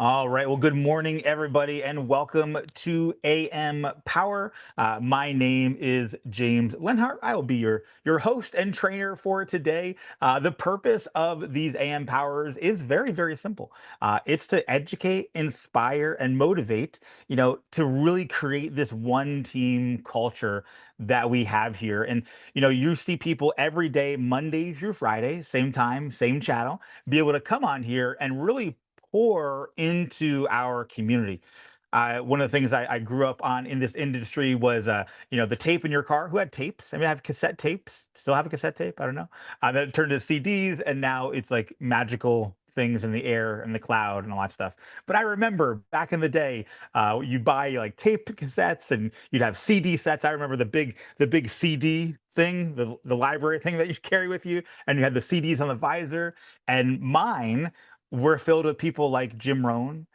All right. Well, good morning, everybody, and welcome to AM Power. My name is James Lenhart. I will be your host and trainer for today. The purpose of these AM Powers is very, very simple. It's to educate, inspire, and motivate. To really create this one team culture that we have here. And you see people every day, Monday through Friday, same time, same channel, be able to come on here and really pour into our community. One of the things I grew up on in this industry was, the tape in your car. Who had tapes? I mean, I have cassette tapes. Still have a cassette tape. I don't know. Then it turned to CDs, and now it's like magical things in the air and the cloud and all that stuff. But I remember back in the day, you'd buy like tape cassettes, and you'd have CD sets. I remember the big CD thing, the library thing that you carry with you, and you had the CDs on the visor. And mine were filled with people like Jim Rohn,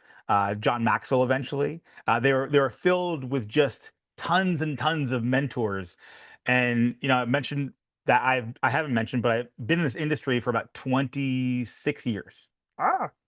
John Maxwell eventually. They were filled with just tons and tons of mentors. And I mentioned that I haven't mentioned, but I've been in this industry for about 26 years.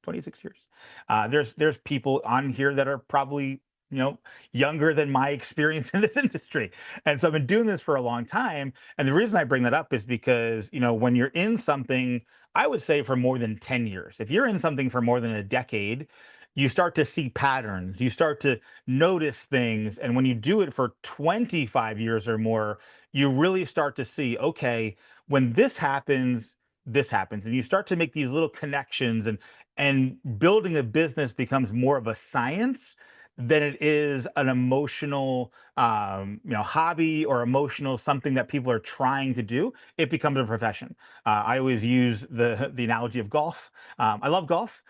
26 years. There's people on here that are probably you know younger than my experience in this industry, and so I've been doing this for a long time. And the reason I bring that up is because when you're in something, I would say for more than 10 years, if you're in something for more than a decade, you start to see patterns, you start to notice things. And when you do it for 25 years or more, you really start to see, okay, when this happens, and you start to make these little connections, and building a business becomes more of a science than it is an emotional hobby, or emotional something that people are trying to do. It becomes a profession. I always use the analogy of golf. I love golf.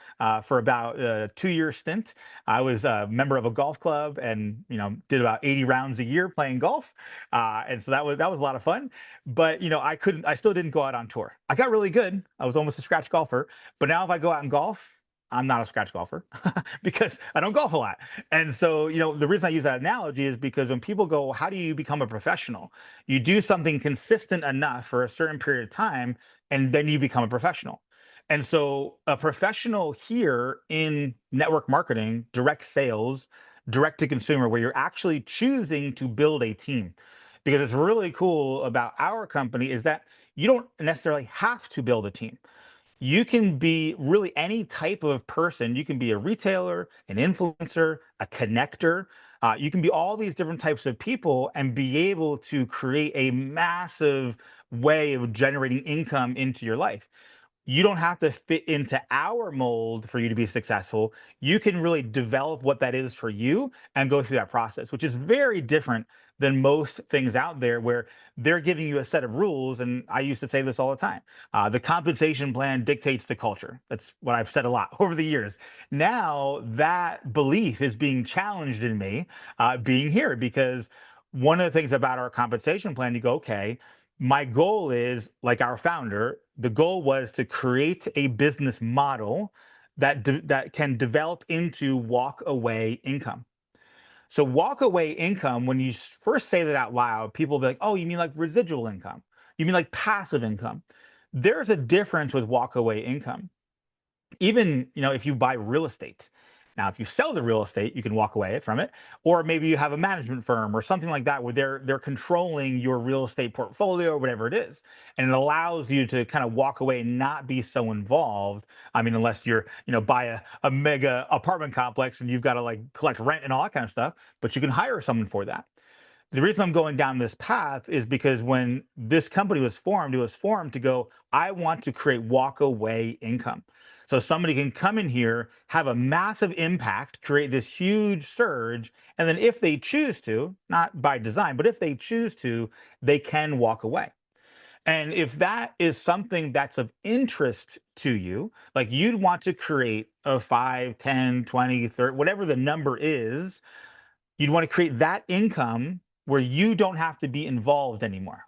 For about a 2 year stint, I was a member of a golf club, and did about 80 rounds a year playing golf. And so that was a lot of fun. But I still didn't go out on tour. I got really good. I was almost a scratch golfer. But now if I go out and golf, I'm not a scratch golfer because I don't golf a lot. And so, the reason I use that analogy is because when people go, how do you become a professional? You do something consistent enough for a certain period of time, and then you become a professional. And so, a professional here in network marketing, direct sales, direct to consumer, where you're actually choosing to build a team. Because it's really cool about our company is that you don't necessarily have to build a team. You can be really any type of person. You can be a retailer, an influencer, a connector. You can be all these different types of people and be able to create a massive way of generating income into your life. You don't have to fit into our mold for you to be successful. You can really develop what that is for you and go through that process, which is very different than most things out there where they're giving you a set of rules. And I used to say this all the time: the compensation plan dictates the culture. That's what I've said a lot over the years. Now that belief is being challenged in me, being here, because one of the things about our compensation plan, you go, okay, my goal is, like our founder, the goal was to create a business model that can develop into walk away income. So walk away income, when you first say that out loud, people will be like, "Oh, you mean like residual income? You mean like passive income?" There's a difference with walk away income. Even if you buy real estate, now if you sell the real estate, you can walk away from it. Or maybe you have a management firm or something like that, where they're controlling your real estate portfolio or whatever it is, and it allows you to kind of walk away and not be so involved. I mean, unless you're buy a mega apartment complex and you've got to like collect rent and all that kind of stuff, but you can hire someone for that. The reason I'm going down this path is because when this company was formed, it was formed to go, I want to create walk away income. So somebody can come in here, have a massive impact, create this huge surge, and then if they choose to, not by design, but if they choose to, they can walk away. And if that is something that's of interest to you, like you'd want to create a 5, 10, 20, 30, whatever the number is, you'd want to create that income where you don't have to be involved anymore.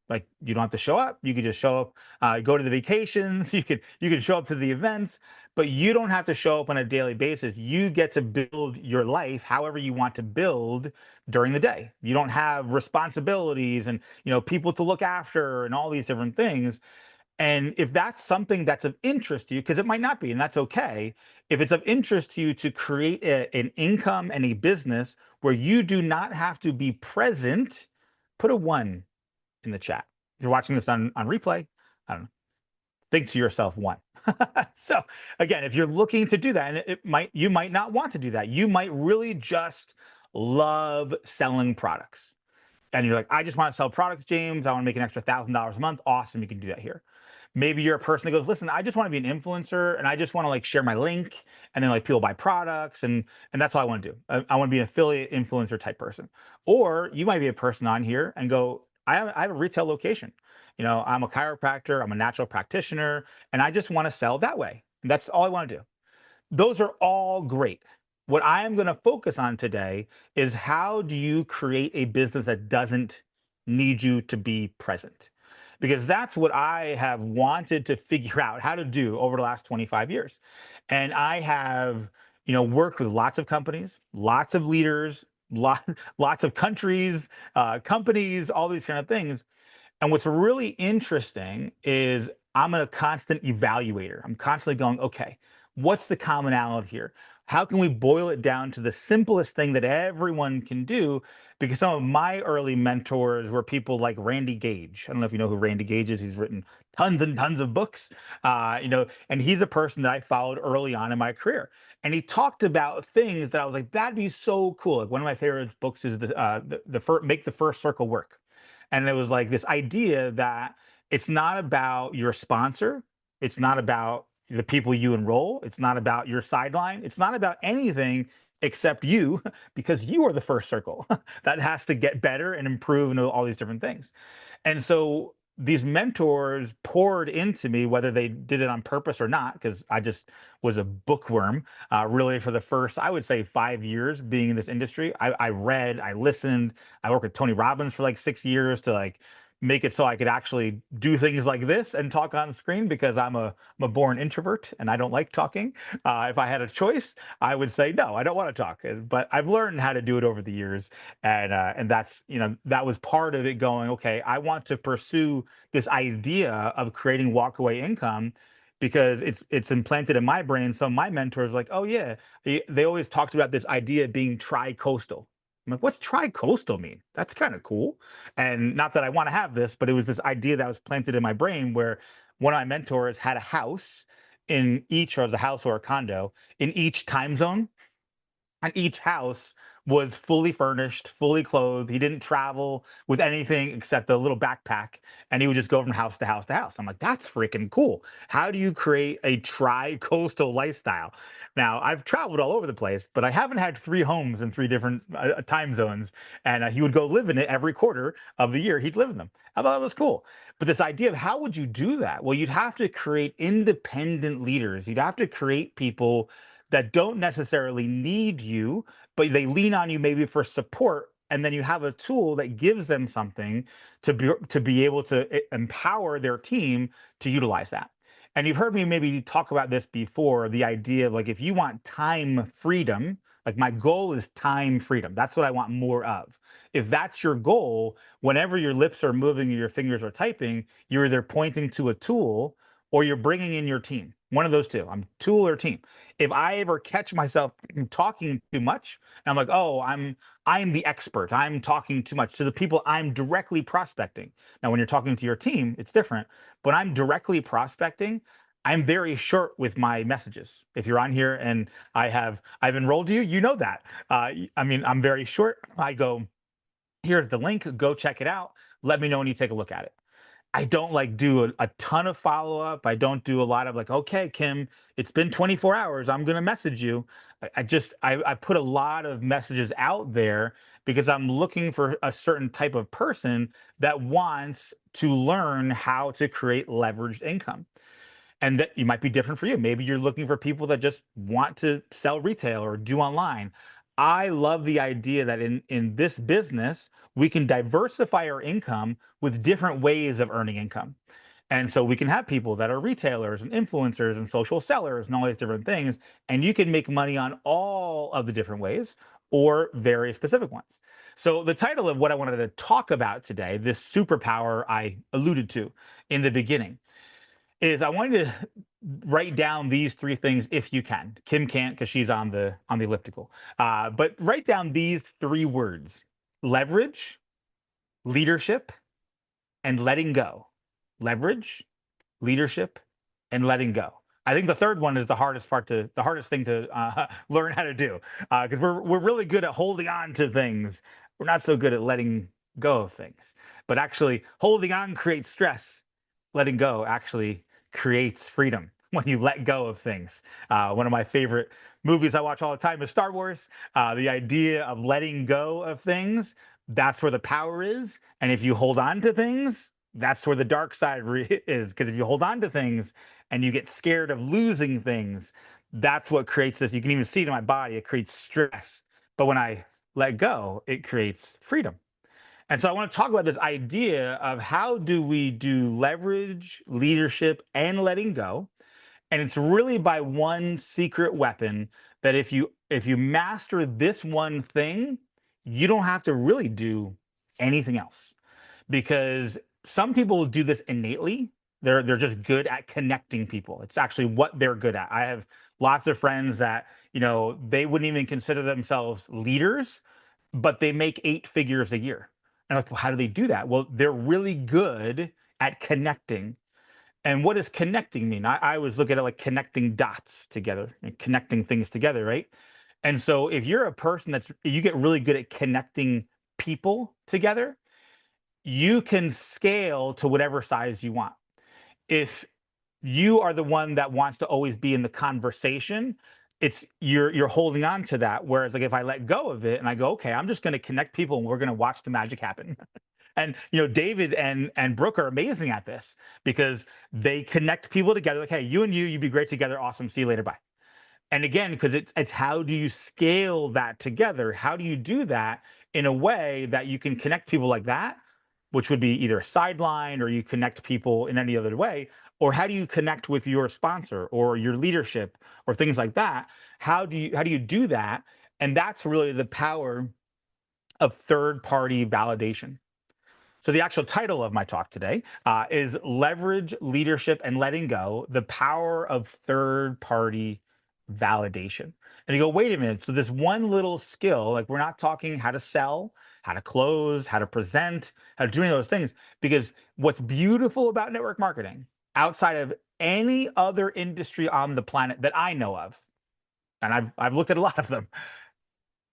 Like, you don't have to show up. You could just show up, go to the vacations. You could show up to the events, but you don't have to show up on a daily basis. You get to build your life however you want to build during the day. You don't have responsibilities and people to look after and all these different things. And if that's something that's of interest to you, because it might not be, and that's okay, If it's of interest to you to create an income and a business where you do not have to be present, put a one in the chat. If you're watching this on replay, I don't know, think to yourself one. So again, if you're looking to do that, and you might not want to do that. You might really just love selling products. And you're like, I just want to sell products, James. I want to make an extra $1,000 a month. Awesome. You can do that here. Maybe you're a person that goes, listen, I just want to be an influencer and I just want to like share my link and then like people buy products and that's all I want to do. I want to be an affiliate influencer type person. Or you might be a person on here and go, I have a retail location. I'm a chiropractor, I'm a natural practitioner, and I just want to sell that way. And that's all I want to do. Those are all great. What I am going to focus on today is how do you create a business that doesn't need you to be present? Because that's what I have wanted to figure out how to do over the last 25 years. And I have, worked with lots of companies, lots of leaders, lots of countries, companies, all these kind of things. And what's really interesting is I'm a constant evaluator. I'm constantly going, okay, what's the commonality here? How can we boil it down to the simplest thing that everyone can do? Because some of my early mentors were people like Randy Gage. I don't know if you know who Randy Gage is. He's written tons and tons of books, and he's a person that I followed early on in my career. And he talked about things that I was like, that'd be so cool. Like one of my favorite books is the Make the First Circle Work. And it was like this idea that it's not about your sponsor, it's not about the people you enroll, it's not about your sideline, it's not about anything except you, because you are the first circle that has to get better and improve and all these different things. And so these mentors poured into me, whether they did it on purpose or not, because I just was a bookworm, really for the first, I would say, 5 years being in this industry. I read, I listened, I worked with Tony Robbins for like 6 years to like make it so I could actually do things like this and talk on screen because I'm a born introvert and I don't like talking. If I had a choice, I would say no, I don't want to talk. But I've learned how to do it over the years, and that's that was part of it. Going, okay, I want to pursue this idea of creating walkaway income because it's implanted in my brain. So my mentors like, oh yeah, they always talked about this idea of being tri-coastal. I'm like, what's tri-coastal mean? That's kind of cool. And not that I want to have this, but it was this idea that was planted in my brain where one of my mentors had a house in each, or as a house or a condo in each time zone, and each house was fully furnished, fully clothed. He didn't travel with anything except a little backpack, and he would just go from house to house to house. I'm like, that's freaking cool. How do you create a tri-coastal lifestyle? Now, I've traveled all over the place, but I haven't had three homes in three different time zones. And he would go live in it every quarter of the year. He'd live in them. I thought it was cool. But this idea of how would you do that? Well, you'd have to create independent leaders. You'd have to create people that don't necessarily need you, but they lean on you maybe for support. And then you have a tool that gives them something to be able to empower their team to utilize that. And you've heard me maybe talk about this before, the idea of like if you want time freedom, like my goal is time freedom. That's what I want more of. If that's your goal, whenever your lips are moving or your fingers are typing, you're either pointing to a tool or you're bringing in your team. One of those two. I'm tool or team. If I ever catch myself talking too much, and I'm like, oh, I'm the expert. I'm talking too much to the people I'm directly prospecting. Now, when you're talking to your team, it's different. But I'm directly prospecting. I'm very short with my messages. If you're on here and I've enrolled you, you know that. I mean, I'm very short. I go, here's the link. Go check it out. Let me know when you take a look at it. I don't like do a ton of follow up. I don't do a lot of like, okay, Kim, it's been 24 hours. I'm gonna message you. I put a lot of messages out there because I'm looking for a certain type of person that wants to learn how to create leveraged income. And that you might be different for you. Maybe you're looking for people that just want to sell retail or do online. I love the idea that in this business, we can diversify our income with different ways of earning income. And so we can have people that are retailers and influencers and social sellers and all these different things. And you can make money on all of the different ways or very specific ones. So the title of what I wanted to talk about today, this superpower I alluded to in the beginning, is I wanted to write down these three things if you can. Kim can't because she's on the elliptical. But write down these three words: leverage, leadership, and letting go. Leverage, leadership, and letting go. I think the third one is the hardest thing to learn how to do, because we're really good at holding on to things. We're not so good at letting go of things. But actually, holding on creates stress. Letting go actually creates freedom when you let go of things. One of my favorite movies I watch all the time is Star Wars. The idea of letting go of things, that's where the power is. And if you hold on to things, that's where the dark side is. Because if you hold on to things and you get scared of losing things, that's what creates this. You can even see it in my body. It creates stress. But when I let go, it creates freedom. And so I want to talk about this idea of how do we do leverage, leadership, and letting go. And it's really by one secret weapon that if you master this one thing, you don't have to really do anything else, because some people do this innately. They're just good at connecting people. It's actually what they're good at. I have lots of friends that, they wouldn't even consider themselves leaders, but they make eight figures a year. And I'm like, well, how do they do that? Well, they're really good at connecting. And what does connecting mean? I always look at it like connecting dots together and connecting things together, right? And so if you're a person you get really good at connecting people together, you can scale to whatever size you want. If you are the one that wants to always be in the conversation, it's you're holding on to that. Whereas like if I let go of it and I go, okay, I'm just going to connect people and we're going to watch the magic happen. And David and Brooke are amazing at this because they connect people together. Like, hey, you and you'd be great together. Awesome. See you later. Bye. And again, because it's how do you scale that together? How do you do that in a way that you can connect people like that, which would be either a sideline or you connect people in any other way, or how do you connect with your sponsor or your leadership or things like that? How do you do that? And that's really the power of third party validation. So the actual title of my talk today is Leverage, Leadership, and Letting Go, the Power of Third Party Validation. And you go, wait a minute. So this one little skill, like we're not talking how to sell, how to close, how to present, how to do any of those things. Because what's beautiful about network marketing outside of any other industry on the planet that I know of, and I've looked at a lot of them,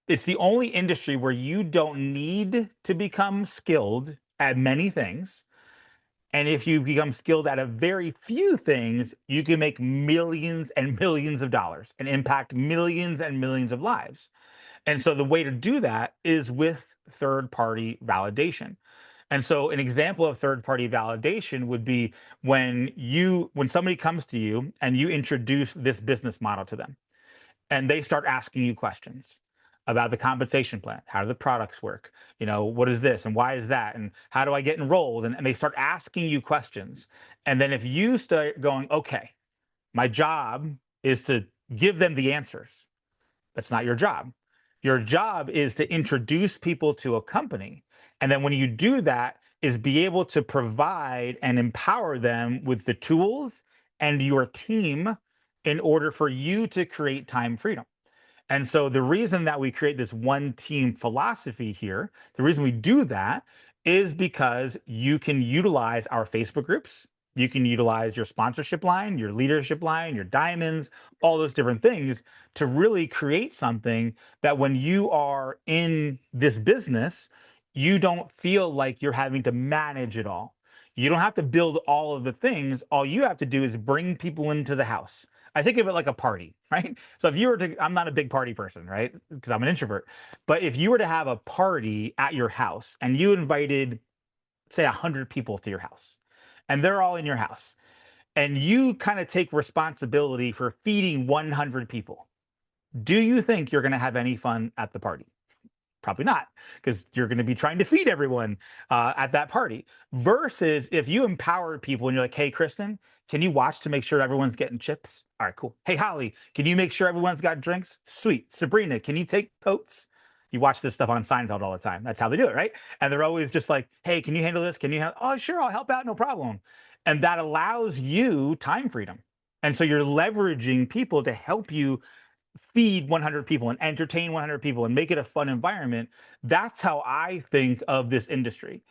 it's the only industry where you don't need to become skilled at many things. And if you become skilled at a very few things, you can make millions and millions of dollars and impact millions and millions of lives. And so the way to do that is with third party validation. And so an example of third party validation would be when somebody comes to you and you introduce this business model to them and they start asking you questions about the compensation plan. How do the products work? What is this and why is that? And how do I get enrolled? And they start asking you questions. And then if you start going, okay, my job is to give them the answers. That's not your job. Your job is to introduce people to a company. And then when you do that, is be able to provide and empower them with the tools and your team in order for you to create time freedom. And so the reason that we create this one team philosophy here, the reason we do that is because you can utilize our Facebook groups. You can utilize your sponsorship line, your leadership line, your diamonds, all those different things to really create something that when you are in this business, you don't feel like you're having to manage it all. You don't have to build all of the things. All you have to do is bring people into the house. I think of it like a party, right? So if you were to, I'm not a big party person, right? Because I'm an introvert. But if you were to have a party at your house and you invited, say, 100 people to your house, and they're all in your house, and you kind of take responsibility for feeding 100 people, do you think you're going to have any fun at the party? Probably not, because you're going to be trying to feed everyone at that party. Versus if you empower people and you're like, hey, Kristen, can you watch to make sure everyone's getting chips? All right, cool. Hey, Holly, can you make sure everyone's got drinks? Sweet. Sabrina, can you take coats? You watch this stuff on Seinfeld all the time. That's how they do it, right? And they're always just like, hey, can you handle this? Oh, sure, I'll help out, no problem. And that allows you time freedom. And so you're leveraging people to help you feed 100 people and entertain 100 people and make it a fun environment. That's how I think of this industry.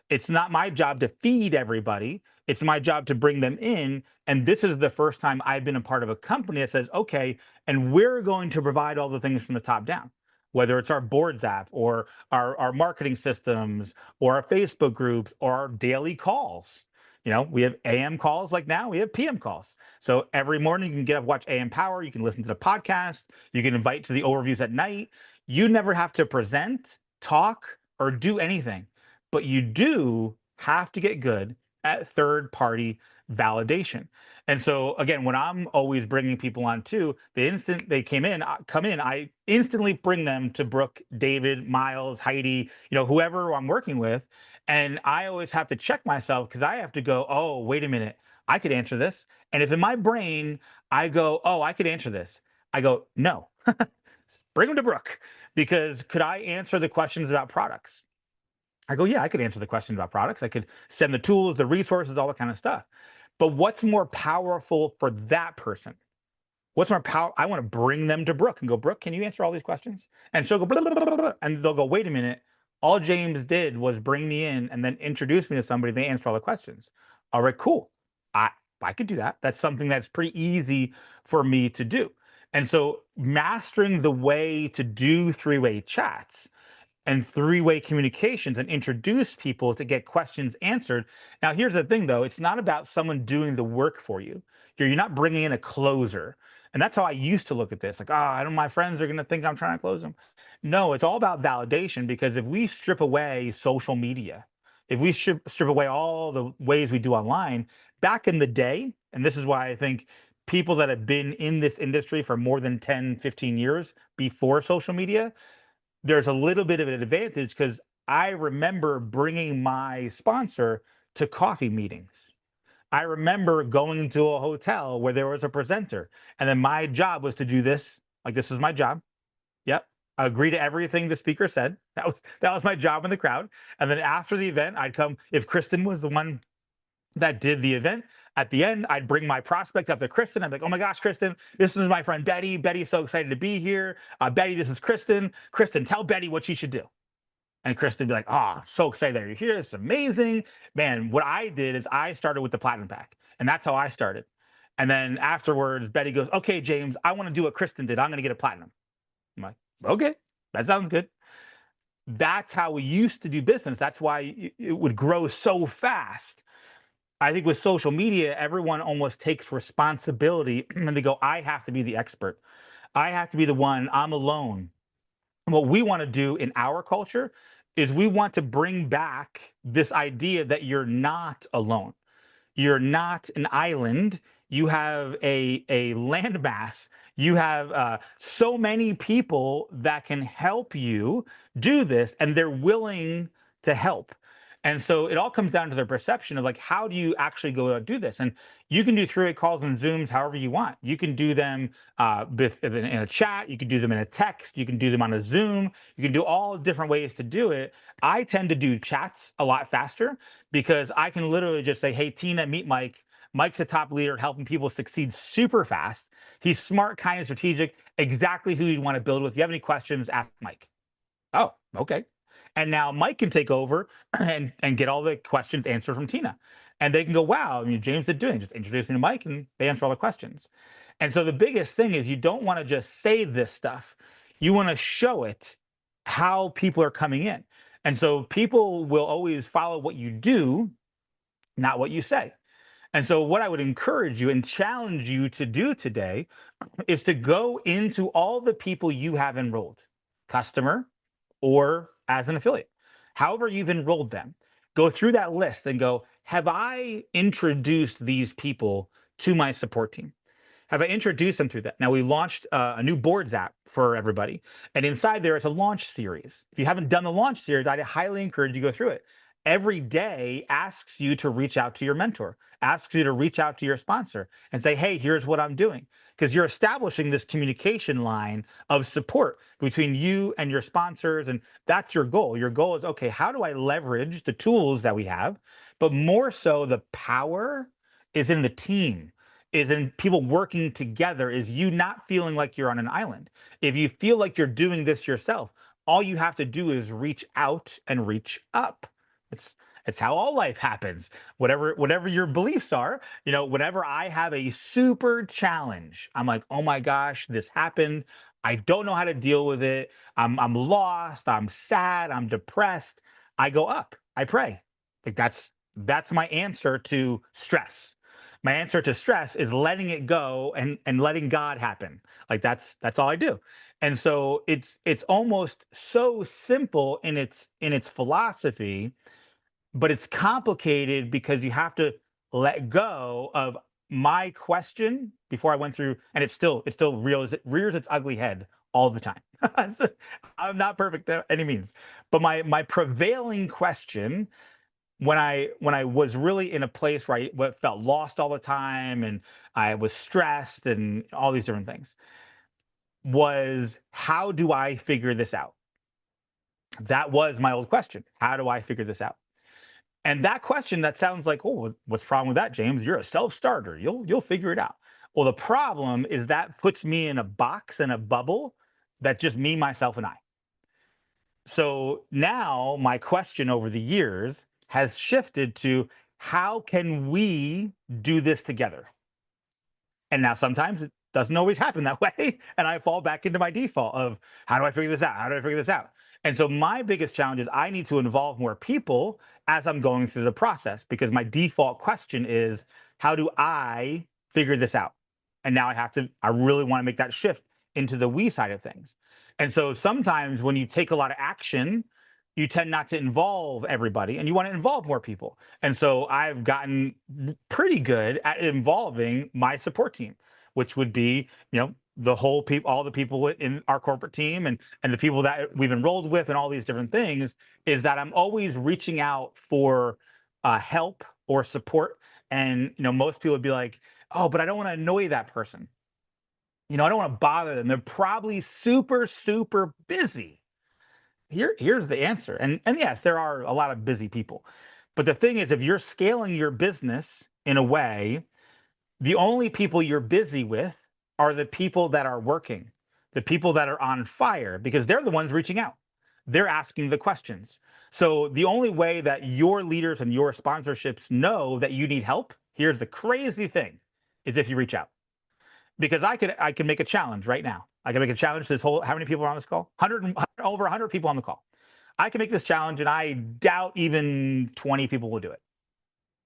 It's not my job to feed everybody. It's my job to bring them in. And this is the first time I've been a part of a company that says, okay, and we're going to provide all the things from the top down, whether it's our boards app or our marketing systems or our Facebook groups or our daily calls. We have AM calls like now, we have PM calls. So every morning you can get up, watch AM Power, you can listen to the podcast, you can invite to the overviews at night. You never have to present, talk, or do anything, but you do have to get good at third party validation. And so again, when I'm always bringing people on too, the instant they come in, I instantly bring them to Brooke, David, Miles, Heidi, whoever I'm working with. And I always have to check myself because I have to go, oh, wait a minute, I could answer this. And if in my brain I go, oh, I could answer this, I go, no, bring them to Brooke because could I answer the questions about products? I go, yeah, I could answer the questions about products. I could send the tools, the resources, all that kind of stuff. But what's more powerful for that person? What's more power? I want to bring them to Brooke and go, Brooke, can you answer all these questions? And she'll go, blah, blah, blah, blah, blah, and they'll go, wait a minute. All James did was bring me in and then introduce me to somebody. They answer all the questions. All right, cool. I I could do that. That's something that's pretty easy for me to do. And so mastering the way to do three-way chats and three-way communications and introduce people to get questions answered. Now, here's the thing, though. It's not about someone doing the work for you. You're not bringing in a closer. And that's how I used to look at this. Like, I don't, my friends are going to think I'm trying to close them. No, it's all about validation because if we strip away social media, if we strip away all the ways we do online, back in the day, and this is why I think people that have been in this industry for more than 10, 15 years before social media, there's a little bit of an advantage because I remember bringing my sponsor to coffee meetings. I remember going into a hotel where there was a presenter, and then my job was to do this. Like this is my job. Yep. Agree to everything the speaker said. That was my job in the crowd. And then after the event, I'd come if Kristen was the one that did the event. At the end, I'd bring my prospect up to Kristen. I'm like, oh my gosh, Kristen, this is my friend Betty. Betty's so excited to be here. Betty, this is Kristen. Kristen, tell Betty what she should do. And Kristen would be like, oh, so excited that you're here. It's amazing. Man, what I did is I started with the platinum pack. And that's how I started. And then afterwards, Betty goes, okay, James, I want to do what Kristen did. I'm going to get a platinum. I'm like, okay, that sounds good. That's how we used to do business. That's why it would grow so fast. I think with social media, everyone almost takes responsibility and they go, I have to be the expert. I have to be the one, I'm alone. And what we want to do in our culture is we want to bring back this idea that you're not alone. You're not an island. You have a landmass. You have so many people that can help you do this, and they're willing to help. And so it all comes down to their perception of like, how do you actually go out do this? And you can do three-way calls and Zooms however you want. You can do them in a chat. You can do them in a text. You can do them on a Zoom. You can do all different ways to do it. I tend to do chats a lot faster because I can literally just say, hey, Tina, meet Mike. Mike's a top leader helping people succeed super fast. He's smart, kind, and strategic, exactly who you'd want to build with. If you have any questions, ask Mike. Oh, okay. And now Mike can take over and get all the questions answered from Tina. And they can go, wow, I mean, James did doing just introduce me to Mike and they answer all the questions. And so the biggest thing is you don't want to just say this stuff. You want to show it how people are coming in. And so people will always follow what you do, not what you say. And so, what I would encourage you and challenge you to do today is to go into all the people you have enrolled, customer or as an affiliate, however you've enrolled them. Go through that list and go, have I introduced these people to my support team? Have I introduced them through that? Now, we launched a new boards app for everybody. And inside there is a launch series. If you haven't done the launch series, I'd highly encourage you to go through it. Every day asks you to reach out to your mentor, asks you to reach out to your sponsor and say, hey, here's what I'm doing. Because you're establishing this communication line of support between you and your sponsors. And that's your goal. Your goal is, okay, how do I leverage the tools that we have? But more so, the power is in the team. is in people working together, is you not feeling like you're on an island. If you feel like you're doing this yourself, all you have to do is reach out and reach up. It's it's how all life happens. Whatever your beliefs are, whenever I have a super challenge, I'm like, "Oh my gosh, this happened. I don't know how to deal with it. I'm lost, I'm sad, I'm depressed." I go up. I pray. Like that's my answer to stress. My answer to stress is letting it go and letting God happen. Like that's all I do. And so it's almost so simple in its philosophy, but it's complicated because you have to let go of my question before I went through, and it still rears its ugly head all the time. So, I'm not perfect by any means, but my prevailing question when I was really in a place where felt lost all the time and I was stressed and all these different things was, how do I figure this out? That was my old question. How do I figure this out? And that question, that sounds like, oh, what's wrong with that, James? You're a self-starter. You'll figure it out. Well, the problem is that puts me in a box and a bubble that just me, myself, and I. So now my question over the years has shifted to, how can we do this together? And now sometimes it doesn't always happen that way. And I fall back into my default of, how do I figure this out? How do I figure this out? And so my biggest challenge is I need to involve more people as I'm going through the process, because my default question is, how do I figure this out? And now I really want to make that shift into the we side of things. And so sometimes when you take a lot of action, you tend not to involve everybody and you want to involve more people. And so I've gotten pretty good at involving my support team, which would be, the whole people, all the people in our corporate team and the people that we've enrolled with and all these different things, is that I'm always reaching out for help or support. And, most people would be like, oh, but I don't want to annoy that person. I don't want to bother them. They're probably super, super busy. Here's the answer. And yes, there are a lot of busy people. But the thing is, if you're scaling your business in a way, the only people you're busy with are the people that are working, the people that are on fire, because they're the ones reaching out. They're asking the questions. So the only way that your leaders and your sponsorships know that you need help, here's the crazy thing, is if you reach out. Because I can make a challenge right now. I can make a challenge to this whole, how many people are on this call? 100, over 100 people on the call. I can make this challenge and I doubt even 20 people will do it.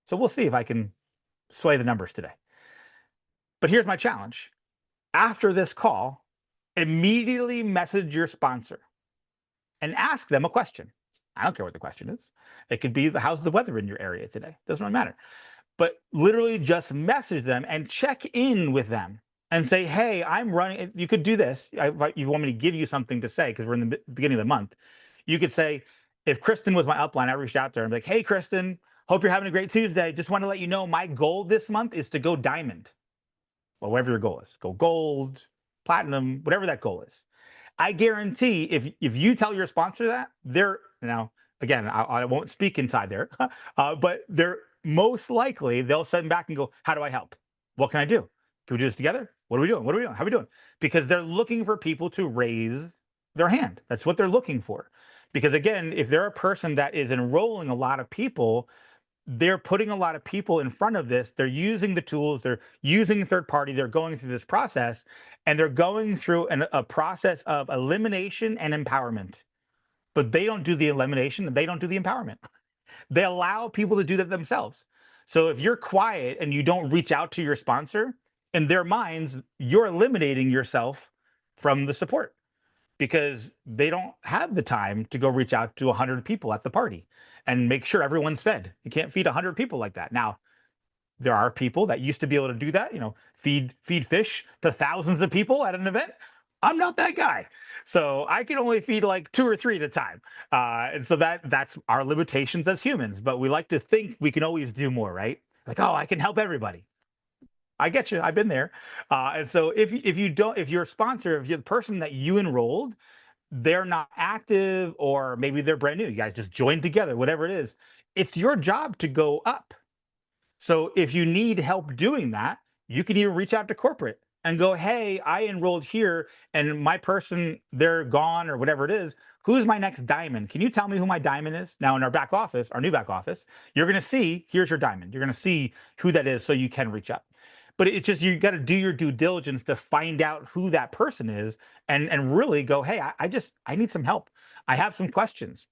So we'll see if I can sway the numbers today. But here's my challenge. After this call, immediately message your sponsor and ask them a question. I don't care what the question is. It could be, how's the weather in your area today? Doesn't really matter. But literally just message them and check in with them and say, hey, I'm running. You could do this. You want me to give you something to say because we're in the beginning of the month. You could say, if Kristen was my upline, I reached out to her and be like, hey, Kristen, hope you're having a great Tuesday. Just want to let you know my goal this month is to go diamond. Well, whatever your goal is, go gold, platinum, whatever that goal is. I guarantee if you tell your sponsor that, they're, now, again, I won't speak inside there, but they're most likely, they'll send back and go, how do I help? What can I do? Can we do this together? What are we doing? What are we doing? How are we doing? Because they're looking for people to raise their hand. That's what they're looking for. Because again, if they're a person that is enrolling a lot of people, they're putting a lot of people in front of this. They're using the tools, they're using third party, they're going through this process, and they're going through a process of elimination and empowerment. But they don't do the elimination and they don't do the empowerment. They allow people to do that themselves. So if you're quiet and you don't reach out to your sponsor, in their minds, you're eliminating yourself from the support because they don't have the time to go reach out to 100 people at the party and make sure everyone's fed. You can't feed 100 people like that. Now, there are people that used to be able to do that, feed fish to thousands of people at an event. I'm not that guy. So I can only feed like 2 or 3 at a time. And so that's our limitations as humans, but we like to think we can always do more, right? Like, oh, I can help everybody. I get you. I've been there. And so if you're a sponsor, if you're the person that you enrolled, they're not active, or maybe they're brand new, you guys just joined together, whatever it is, it's your job to go up. So if you need help doing that, You can even reach out to corporate and go, hey, I enrolled here and my person, they're gone or whatever it is. Who's my next diamond? Can you tell me who my diamond is? Now, in our back office, our new back office, you're going to see, here's your diamond. You're going to see who that is so you can reach out. But it's just, you got to do your due diligence to find out who that person is and really go, hey, I need some help. I have some questions.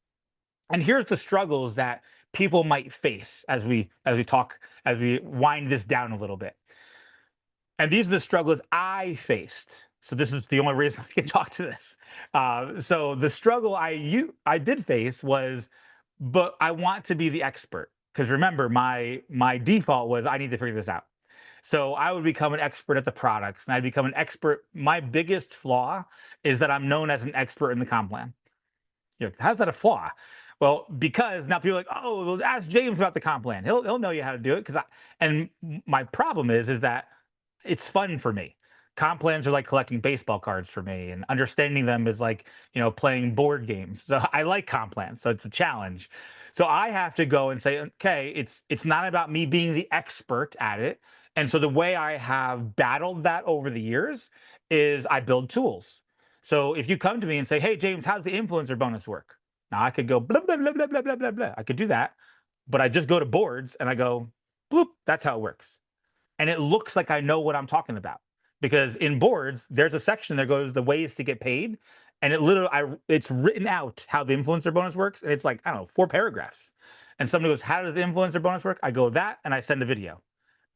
And here's the struggles that people might face as we talk, as we wind this down a little bit. And these are the struggles I faced. So this is the only reason I can talk to this. So the struggle I did face was, but I want to be the expert because remember my default was I need to figure this out. So I would become an expert at the products, and I'd become an expert. My biggest flaw is that I'm known as an expert in the comp plan. How's that a flaw? Well, because now people are like, oh, well, ask James about the comp plan. He'll know you how to do it. And my problem is that it's fun for me. Comp plans are like collecting baseball cards for me, and understanding them is like, playing board games. So I like comp plans. So it's a challenge. So I have to go and say, okay, it's not about me being the expert at it. And so the way I have battled that over the years is I build tools. So if you come to me and say, hey, James, how's the influencer bonus work? Now I could go blah, blah, blah, blah, blah, blah, blah, blah. I could do that. But I just go to boards and I go, bloop, that's how it works. And it looks like I know what I'm talking about because in boards, there's a section that goes the ways to get paid. And it's written out how the influencer bonus works. And it's like, I don't know, 4 paragraphs. And somebody goes, how does the influencer bonus work? I go that and I send a video.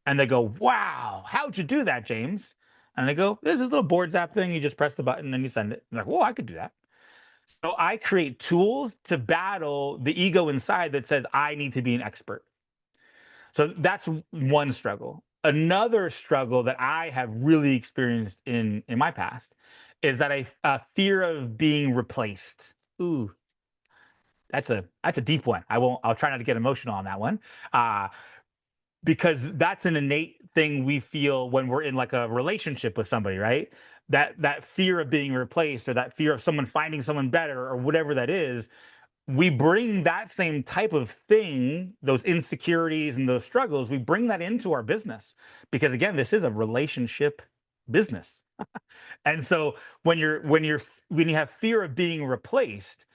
And they go, wow, how'd you do that, James? And I go, there's this little boards app thing. You just press the button and you send it. I'm like, whoa, I could do that. So I create tools to battle the ego inside that says I need to be an expert. So that's one struggle. Another struggle that I have really experienced in my past is that a fear of being replaced. Ooh, that's a deep one. I'll try not to get emotional on that one. Because that's an innate thing we feel when we're in like a relationship with somebody, right? That fear of being replaced or that fear of someone finding someone better or whatever that is, we bring that same type of thing, those insecurities and those struggles, we bring that into our business because again, this is a relationship business. And so when you have fear of being replaced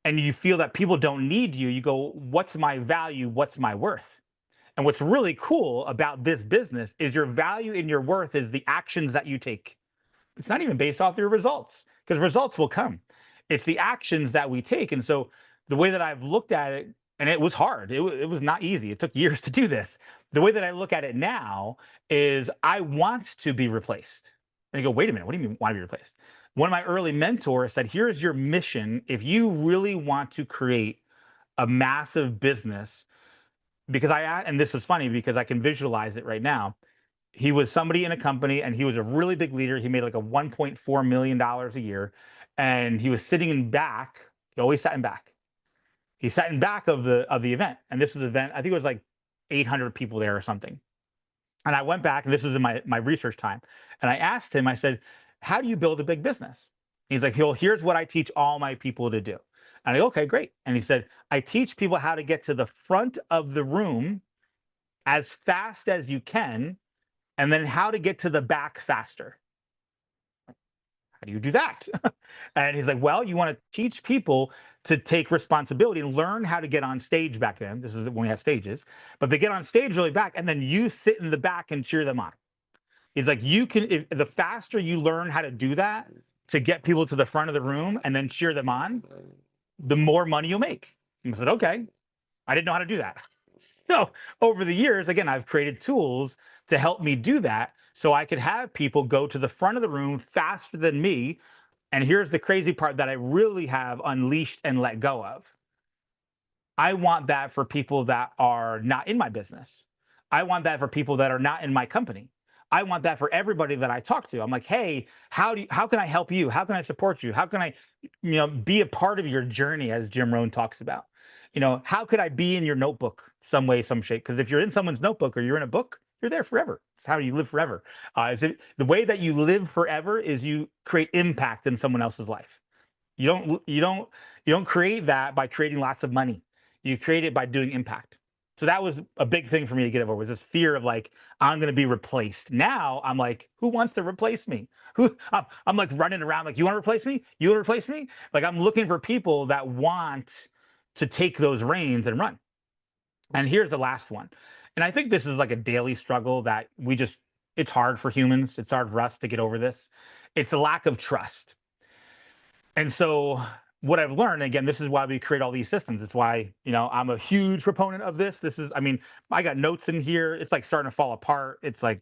and you feel that people don't need you, you go, what's my value? What's my worth? And what's really cool about this business is your value and your worth is the actions that you take. It's not even based off your results because results will come. It's the actions that we take. And so the way that I've looked at it, and it was hard, it was not easy. It took years to do this. The way that I look at it now is I want to be replaced. And you go, wait a minute, what do you mean want to be replaced? One of my early mentors said, here's your mission. If you really want to create a massive business, because and this was funny because I can visualize it right now. He was somebody in a company and he was a really big leader. He made like a $1.4 million a year. And he was sitting in back. He always sat in back. He sat in back of the event. And this was an event, I think it was like 800 people there or something. And I went back, and this was in my research time. And I asked him, I said, how do you build a big business? He's like, here's what I teach all my people to do. And I go, okay, great. And he said, I teach people how to get to the front of the room as fast as you can, and then how to get to the back faster. How do you do that? And he's like, well, you want to teach people to take responsibility and learn how to get on stage back then. This is when we have stages, but they get on stage really back, and then you sit in the back and cheer them on. He's like, the faster you learn how to do that to get people to the front of the room and then cheer them on, the more money you'll make. And I said, okay. I didn't know how to do that. So over the years, again, I've created tools to help me do that so I could have people go to the front of the room faster than me. And here's the crazy part that I really have unleashed and let go of. I want that for people that are not in my business. I want that for people that are not in my company. I want that for everybody that I talk to. I'm like, hey, how can I help you? How can I support you? How can I, be a part of your journey, as Jim Rohn talks about? How could I be in your notebook some way, some shape? Because if you're in someone's notebook or you're in a book, you're there forever. It's how you live forever. The way that you live forever is you create impact in someone else's life. You don't create that by creating lots of money. You create it by doing impact. So that was a big thing for me to get over, was this fear of like, I'm going to be replaced. Now I'm like, who wants to replace me? I'm like running around like, you want to replace me? You want to replace me? Like I'm looking for people that want to take those reins and run. And here's the last one. And I think this is like a daily struggle that it's hard for humans. It's hard for us to get over this. It's the lack of trust. And so what I've learned, again, this is why we create all these systems. It's why, I'm a huge proponent of this. I mean, I got notes in here. It's like starting to fall apart. It's like,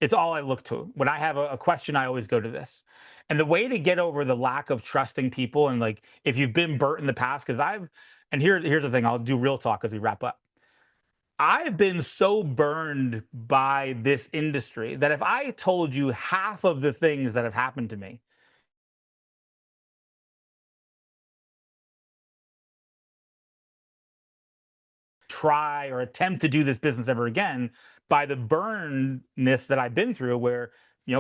it's all I look to. When I have a question, I always go to this. And the way to get over the lack of trusting people, and like, if you've been burnt in the past, and here's the thing, I'll do real talk as we wrap up. I've been so burned by this industry that if I told you half of the things that have happened to me, try or attempt to do this business ever again, by the burnness that I've been through, where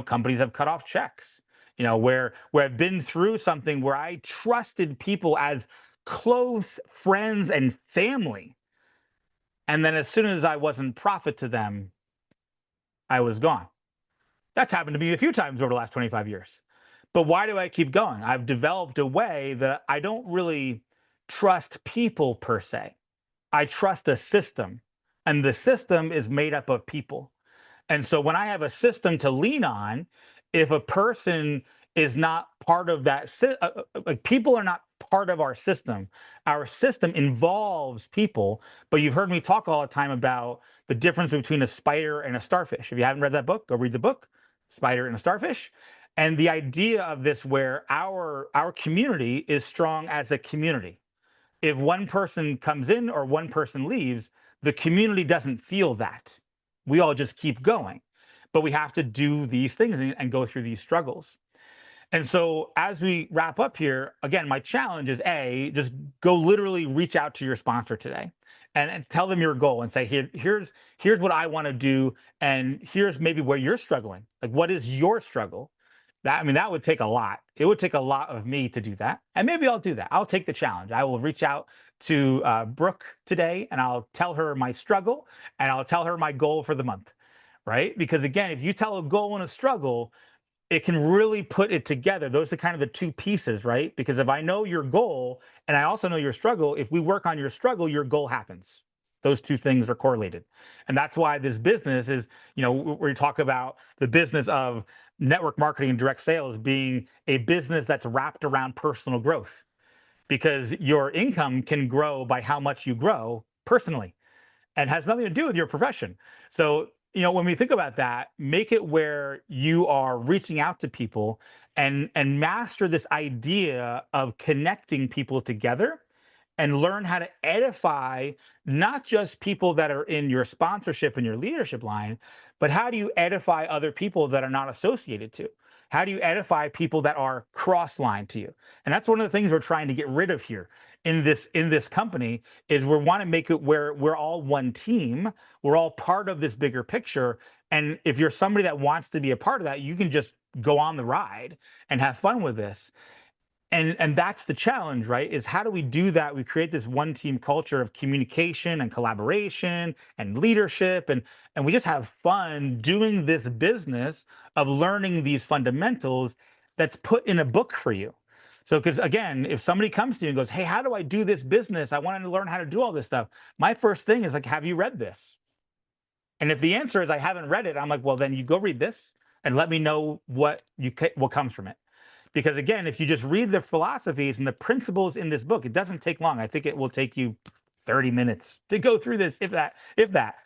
companies have cut off checks, where I've been through something where I trusted people as close friends and family, and then as soon as I wasn't profit to them, I was gone. That's happened to me a few times over the last 25 years. But why do I keep going? I've developed a way that I don't really trust people per se. I trust a system, and the system is made up of people. And so when I have a system to lean on, if a person is not part of that, like people are not part of our system. Our system involves people, but you've heard me talk all the time about the difference between a spider and a starfish. If you haven't read that book, go read the book, Spider and a Starfish. And the idea of this, where our community is strong as a community. If one person comes in or one person leaves, the community doesn't feel that. We all just keep going. But we have to do these things and go through these struggles. And so as we wrap up here, again, my challenge is just go literally reach out to your sponsor today and tell them your goal and say, here's what I want to do. And here's maybe where you're struggling. Like, what is your struggle? That would take a lot. It would take a lot of me to do that. And maybe I'll do that. I'll take the challenge. I will reach out to Brooke today, and I'll tell her my struggle, and I'll tell her my goal for the month, right? Because again, if you tell a goal and a struggle, it can really put it together. Those are kind of the two pieces, right? Because if I know your goal and I also know your struggle, if we work on your struggle, your goal happens. Those two things are correlated. And that's why this business is, where you talk about the business of network marketing and direct sales being a business that's wrapped around personal growth, because your income can grow by how much you grow personally, and has nothing to do with your profession. So, when we think about that, make it where you are reaching out to people and master this idea of connecting people together, and learn how to edify not just people that are in your sponsorship and your leadership line, but how do you edify other people that are not associated to? How do you edify people that are cross line to you? And that's one of the things we're trying to get rid of here in this company, is we want to make it where we're all one team. We're all part of this bigger picture. And if you're somebody that wants to be a part of that, you can just go on the ride and have fun with this. And that's the challenge, right? Is how do we do that? We create this one team culture of communication and collaboration and leadership, and we just have fun doing this business of learning these fundamentals that's put in a book for you. So, because again, if somebody comes to you and goes, hey, how do I do this business? I want to learn how to do all this stuff. My first thing is like, have you read this? And if the answer is I haven't read it, I'm like, well, then you go read this and let me know what comes from it. Because again, if you just read the philosophies and the principles in this book, it doesn't take long. I think it will take you 30 minutes to go through this, if that.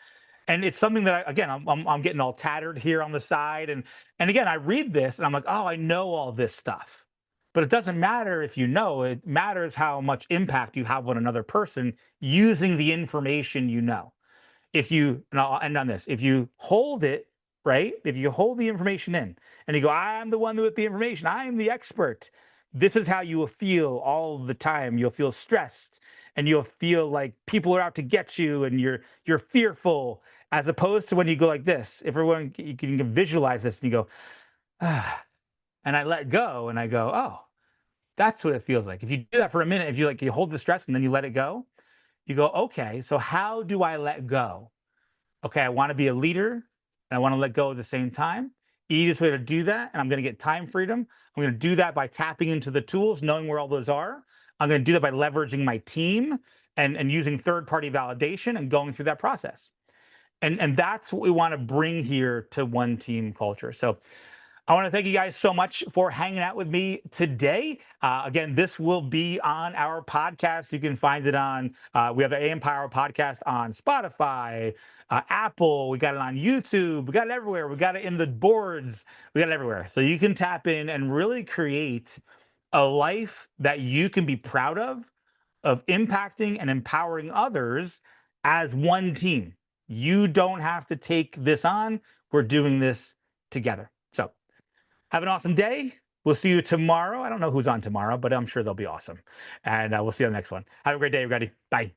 And it's something that again, I'm getting all tattered here on the side, and again, I read this and I'm like, oh, I know all this stuff. But it doesn't matter if you know. It matters how much impact you have on another person using the information you know. If you, and I'll end on this, if you hold it, right? If you hold the information in and you go, I'm the one with the information, I'm the expert, this is how you will feel all the time. You'll feel stressed, and you'll feel like people are out to get you, and you're fearful, as opposed to when you go like this. If everyone, you can visualize this and you go, and I let go and I go, oh, that's what it feels like. If you do that for a minute, if you hold the stress and then you let it go, you go, okay, so how do I let go? Okay, I want to be a leader and I want to let go at the same time. Easiest way to do that, and I'm going to get time freedom. I'm going to do that by tapping into the tools, knowing where all those are. I'm going to do that by leveraging my team and using third party validation and going through that process. And that's what we want to bring here to one team culture. So I want to thank you guys so much for hanging out with me today. Again, this will be on our podcast. You can find it on, we have the AM Power podcast on Spotify, Apple. We got it on YouTube. We got it everywhere. We got it in the boards. We got it everywhere. So you can tap in and really create a life that you can be proud of impacting and empowering others as one team. You don't have to take this on. We're doing this together. So, have an awesome day. We'll see you tomorrow. I don't know who's on tomorrow, but I'm sure they'll be awesome. And we'll see you on the next one. Have a great day, everybody. Bye.